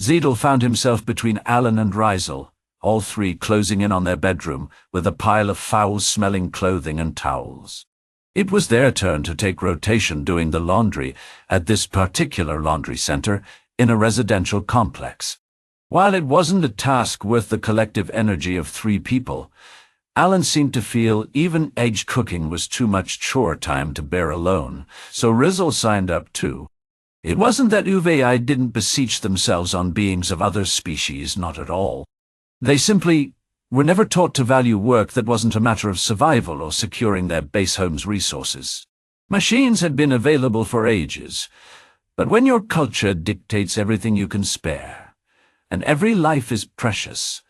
Zedal found himself between Alan and Rizal, all three closing in on their bedroom with a pile of foul-smelling clothing and towels. It was their turn to take rotation doing the laundry at this particular laundry center in a residential complex. While it wasn't a task worth the collective energy of 3 people, Alan seemed to feel even egg cooking was too much chore time to bear alone, so Rizal signed up too. It wasn't that Uven didn't beseech themselves on beings of other species, not at all. They simply were never taught to value work that wasn't a matter of survival or securing their base home's resources. Machines had been available for ages, but when your culture dictates everything you can spare, and every life is precious,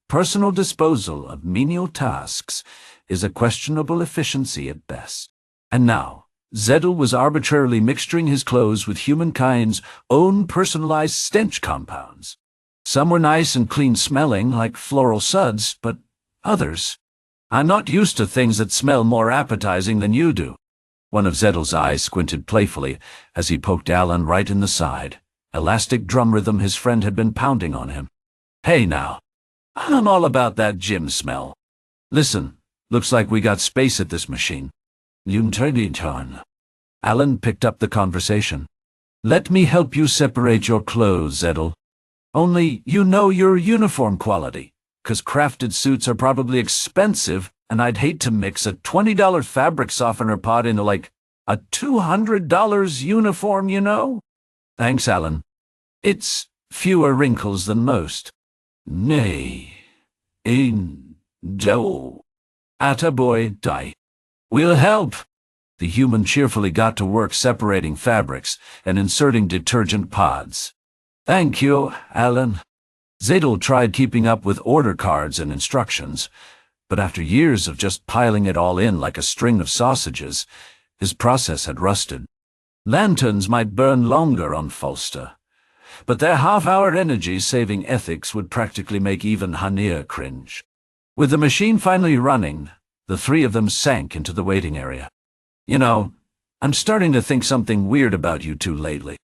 personal disposal of menial tasks is a questionable efficiency at best. And now, Zedal was arbitrarily mixturing his clothes with humankind's own personalized stench compounds. Some were nice and clean-smelling, like floral suds, but others. I'm not used to things that smell more appetizing than you do. One of Zedal's eyes squinted playfully as he poked Alan right in the side, elastic drum rhythm his friend had been pounding on him. Hey now, I'm all about that gym smell. Listen, looks like we got space at this machine. Alan picked up the conversation. Let me help you separate your clothes, Zedal. Only you know your uniform quality, 'cause crafted suits are probably expensive, and I'd hate to mix a $20 fabric softener pot into like a $200 uniform, you know? Thanks, Alan. It's fewer wrinkles than most. Nay, do. Attaboy, die. We'll help. The human cheerfully got to work separating fabrics and inserting detergent pods. Thank you, Alan. Zedal tried keeping up with order cards and instructions, but after years of just piling it all in like a string of sausages, his process had rusted. Lanterns might burn longer on Falster, but their half-hour energy-saving ethics would practically make even Hanir cringe. With the machine finally running, the 3 of them sank into the waiting area. You know, I'm starting to think something weird about you 2 lately,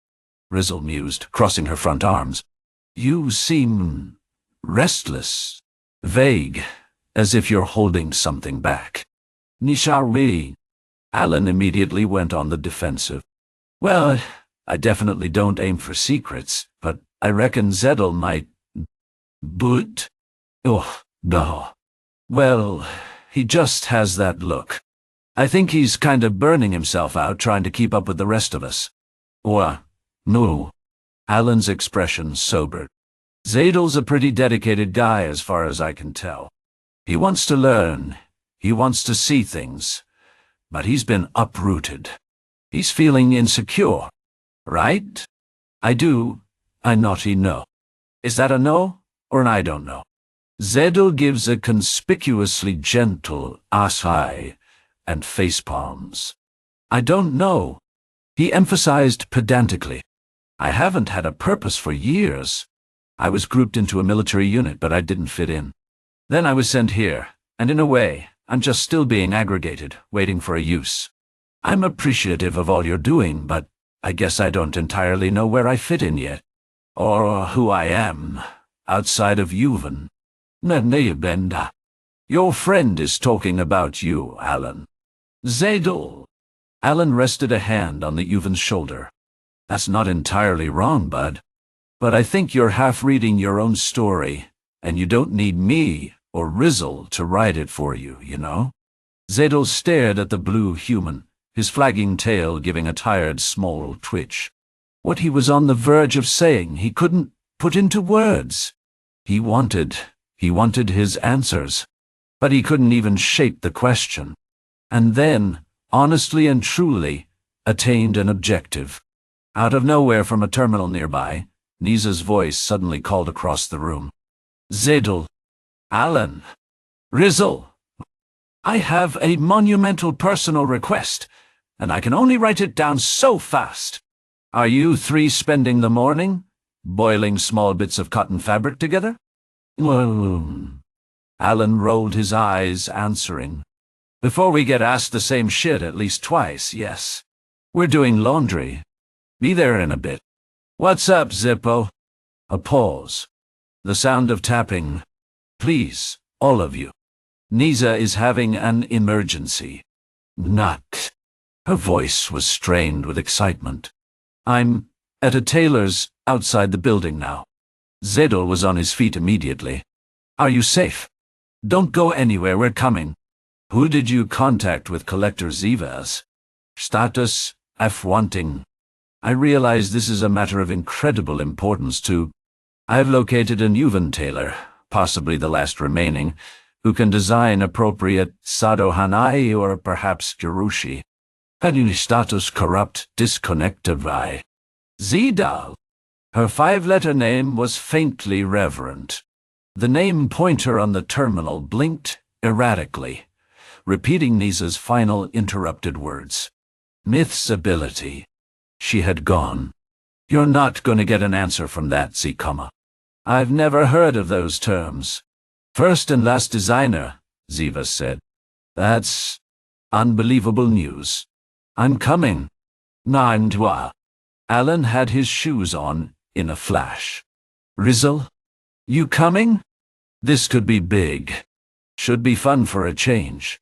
Rizal mused, crossing her front arms. You seem restless, vague, as if you're holding something back. Nishari. Alan immediately went on the defensive. Well, I definitely don't aim for secrets, but I reckon Zedal might... But? Oh, no. Well, he just has that look. I think he's kind of burning himself out trying to keep up with the rest of us. Or, no. Alan's expression sobered. Zedal's a pretty dedicated guy as far as I can tell. He wants to learn. He wants to see things. But he's been uprooted. He's feeling insecure. Right? I naughty no. Is that a no, or an I don't know? Zedal gives a conspicuously gentle ass-high and face palms. I don't know. He emphasized pedantically. I haven't had a purpose for years. I was grouped into a military unit, but I didn't fit in. Then I was sent here, and in a way, I'm just still being aggregated, waiting for a use. I'm appreciative of all you're doing, but I guess I don't entirely know where I fit in yet. Or who I am, outside of Uven. Benda. Your friend is talking about you, Alan. Zedal. Alan rested a hand on the Uven's shoulder. That's not entirely wrong, bud. But I think you're half reading your own story, and you don't need me or Rizal to write it for you, you know? Zedal stared at the blue human, his flagging tail giving a tired small twitch. What he was on the verge of saying he couldn't put into words. He wanted his answers, but he couldn't even shape the question. And then, honestly and truly, attained an objective. Out of nowhere from a terminal nearby, Nisa's voice suddenly called across the room. Zedal. Alan. Rizal. I have a monumental personal request, and I can only write it down so fast. Are you 3 spending the morning, boiling small bits of cotton fabric together? Well, Alan rolled his eyes, answering. Before we get asked the same shit at least twice, yes. We're doing laundry. Be there in a bit. What's up, Zippo? A pause. The sound of tapping. Please, all of you. Nisa is having an emergency. Not. Her voice was strained with excitement. I'm at a tailor's outside the building now. Zedal was on his feet immediately. Are you safe? Don't go anywhere, we're coming. Who did you contact with Collector Zivas? Status, F wanting. I realize this is a matter of incredible importance too. I've located an Uven tailor, possibly the last remaining, who can design appropriate Sado Hanai or perhaps Girushi. Haduni status corrupt disconnected. Zedal. Her 5-letter name was faintly reverent. The name pointer on the terminal blinked erratically, repeating Nisa's final interrupted words. Myth's ability. She had gone. You're not going to get an answer from that, Zikama. I've never heard of those terms. First and last designer, Ziva said. That's unbelievable news. I'm coming. Nandwa. Alan had his shoes on in a flash. Rizal? You coming? This could be big. Should be fun for a change.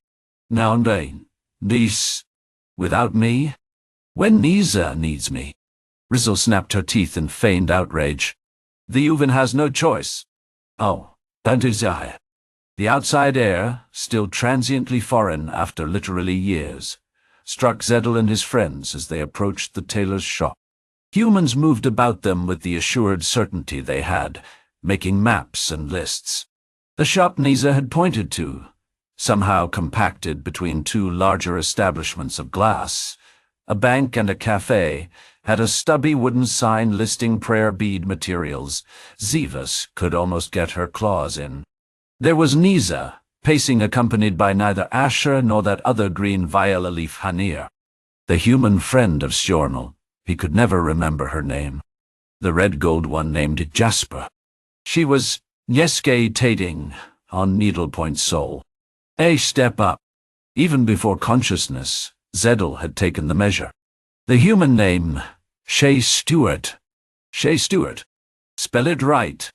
Mundane. This. Without me? When Nisa needs me. Rizal snapped her teeth in feigned outrage. The Uven has no choice. Oh, that is I. The outside air, still transiently foreign after literally years, struck Zedal and his friends as they approached the tailor's shop. Humans moved about them with the assured certainty they had, making maps and lists. The shop Nisa had pointed to, somehow compacted between two larger establishments of glass, a bank and a cafe, had a stubby wooden sign listing prayer bead materials. Zivas could almost get her claws in. There was Nisa, pacing accompanied by neither Asher nor that other green viola leaf Hanir, the human friend of Sjornal. He could never remember her name. The red-gold one named Jasper. She was Yeske-tating on needlepoint sole. A step up. Even before consciousness, Zedal had taken the measure. The human name, Shay Stewart. Shay Stewart. Spell it right.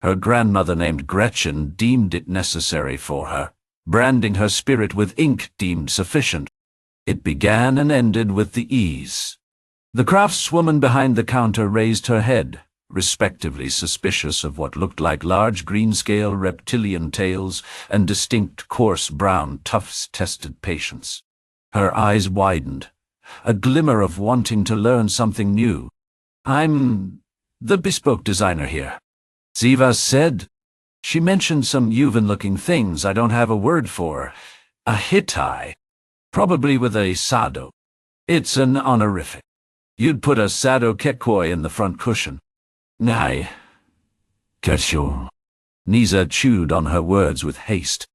Her grandmother named Gretchen deemed it necessary for her, branding her spirit with ink deemed sufficient. It began and ended with the E's. The craftswoman behind the counter raised her head, respectively suspicious of what looked like large green-scale reptilian tails and distinct coarse brown tufts tested patience. Her eyes widened, a glimmer of wanting to learn something new. I'm the bespoke designer here, Ziva said. She mentioned some Uven-looking things I don't have a word for. A Hittai, probably with a Sado. It's an honorific. You'd put a Sado Kekoi in the front cushion. Nay. Kesho. Nisa chewed on her words with haste.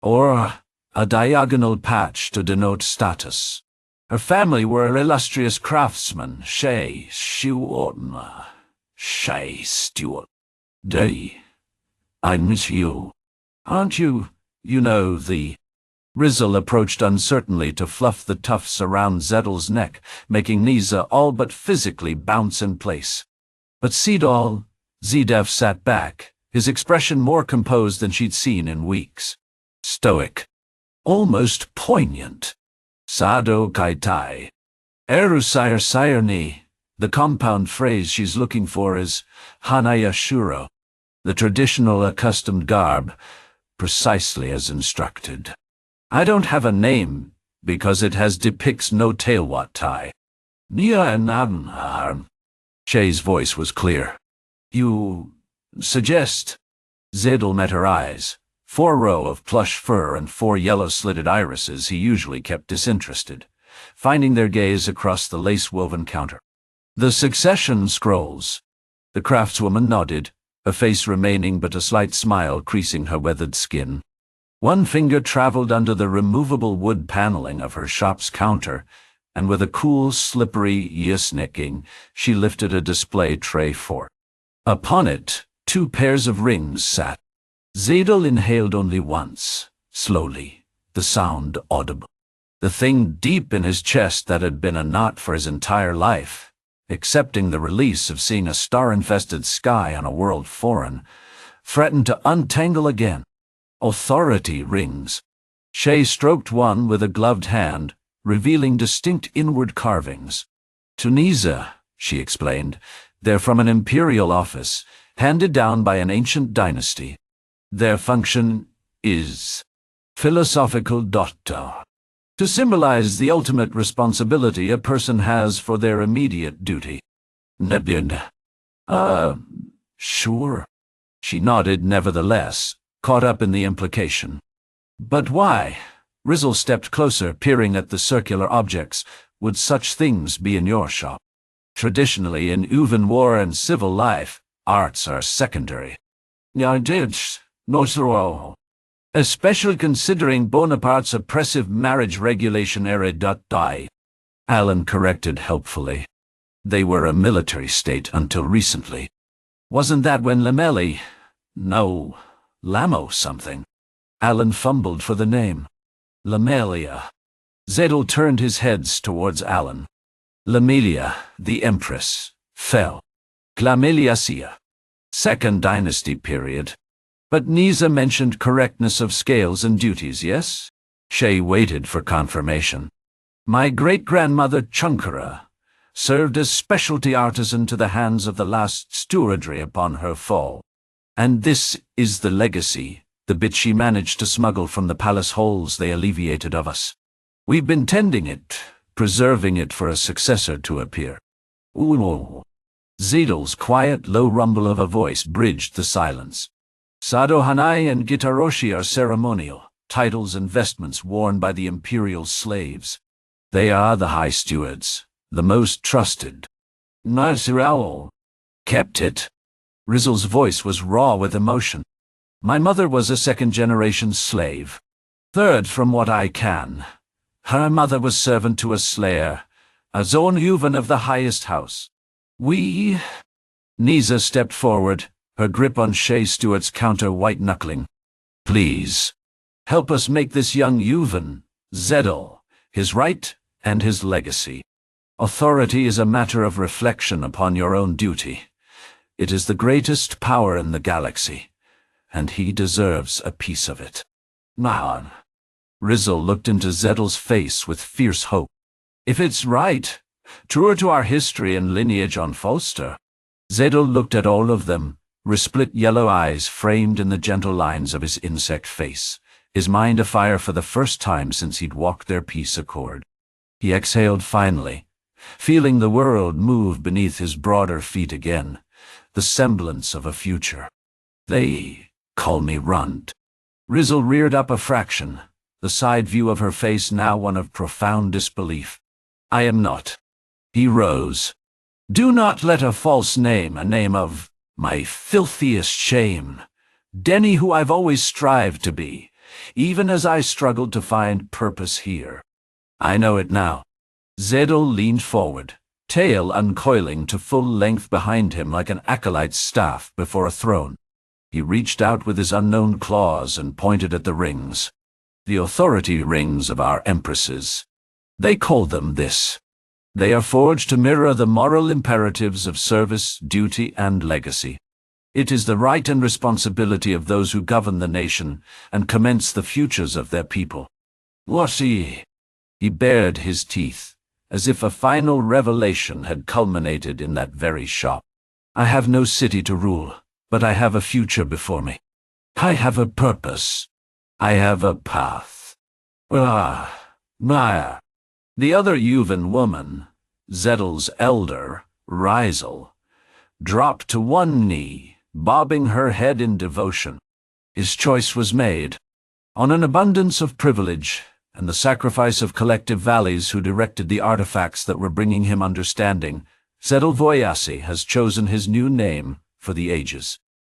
Or a diagonal patch to denote status. Her family were illustrious craftsmen, Shay Stewart. Shay Stewart. I miss you. Aren't you, the... Rizal approached uncertainly to fluff the tufts around Zedal's neck, making Nisa all but physically bounce in place. But Zedal sat back, his expression more composed than she'd seen in weeks. Stoic. Almost poignant. Sado Kaitai. Erusire Sayerni. The compound phrase she's looking for is Hanaya Shuro, the traditional accustomed garb, precisely as instructed. I don't have a name, because it depicts no tailwat tie. Nia and Shay's voice was clear. You suggest? Zedal met her eyes. 4 rows of plush fur and 4 yellow-slitted irises he usually kept disinterested, finding their gaze across the lace-woven counter. The succession scrolls. The craftswoman nodded, her face remaining but a slight smile creasing her weathered skin. One finger traveled under the removable wood paneling of her shop's counter, and with a cool, slippery yisnicking, she lifted a display tray fork. Upon it, 2 pairs of rings sat. Zedal inhaled only once, slowly, the sound audible. The thing deep in his chest that had been a knot for his entire life, accepting the release of seeing a star-infested sky on a world foreign, threatened to untangle again. Authority rings. Shay stroked one with a gloved hand, revealing distinct inward carvings. Tunisia, she explained, they're from an imperial office, handed down by an ancient dynasty. Their function is philosophical doctor, to symbolize the ultimate responsibility a person has for their immediate duty. Nebid. Sure. She nodded nevertheless, caught up in the implication. But why? Rizal stepped closer, peering at the circular objects. Would such things be in your shop? Traditionally, in Uven war and civil life, arts are secondary. Especially considering Bonaparte's oppressive marriage regulation era. Alan corrected helpfully. They were a military state until recently. Wasn't that when Lamelli? No, Lamo something. Alan fumbled for the name. Lamelia. Zedal turned his heads towards Alan. Lamelia, the Empress, fell. Clameliacia. Second dynasty period. But Nisa mentioned correctness of scales and duties, yes? Shay waited for confirmation. My great-grandmother Chunkara served as specialty artisan to the hands of the last stewardry upon her fall. And this is the legacy, the bit she managed to smuggle from the palace holes they alleviated of us. We've been tending it, preserving it for a successor to appear. Ooh. Zedal's quiet, low rumble of a voice bridged the silence. Sado Hanai and Gitaroshi are ceremonial, titles and vestments worn by the imperial slaves. They are the high stewards, the most trusted. Nasirao kept it. Rizal's voice was raw with emotion. My mother was a second-generation slave. Third from what I can. Her mother was servant to a slayer, a Zone Uven of the highest house. Nisa stepped forward, her grip on Shay Stewart's counter white-knuckling. Please, help us make this young Uven, Zedal, his right and his legacy. Authority is a matter of reflection upon your own duty. It is the greatest power in the galaxy, and he deserves a piece of it. Mahan. Rizal looked into Zedal's face with fierce hope. If it's right, truer to our history and lineage on Falster. Zedal looked at all of them, resplit yellow eyes framed in the gentle lines of his insect face, his mind afire for the first time since he'd walked their peace accord. He exhaled finally, feeling the world move beneath his broader feet again, the semblance of a future. They call me Runt. Rizal reared up a fraction, the side view of her face now one of profound disbelief. I am not. He rose. Do not let a false name, a name of my filthiest shame, Denny who I've always strived to be, even as I struggled to find purpose here. I know it now. Zedal leaned forward, tail uncoiling to full length behind him like an acolyte's staff before a throne. He reached out with his unknown claws and pointed at the rings. The authority rings of our empresses. They call them this. They are forged to mirror the moral imperatives of service, duty, and legacy. It is the right and responsibility of those who govern the nation and commence the futures of their people. Wasi. He bared his teeth, as if a final revelation had culminated in that very shop. I have no city to rule, but I have a future before me. I have a purpose. I have a path. Maya. The other Uven woman, Zedal's elder, Rizal, dropped to one knee, bobbing her head in devotion. His choice was made. On an abundance of privilege, and the sacrifice of collective valleys who directed the artifacts that were bringing him understanding, Zedal Voyasi has chosen his new name for the ages.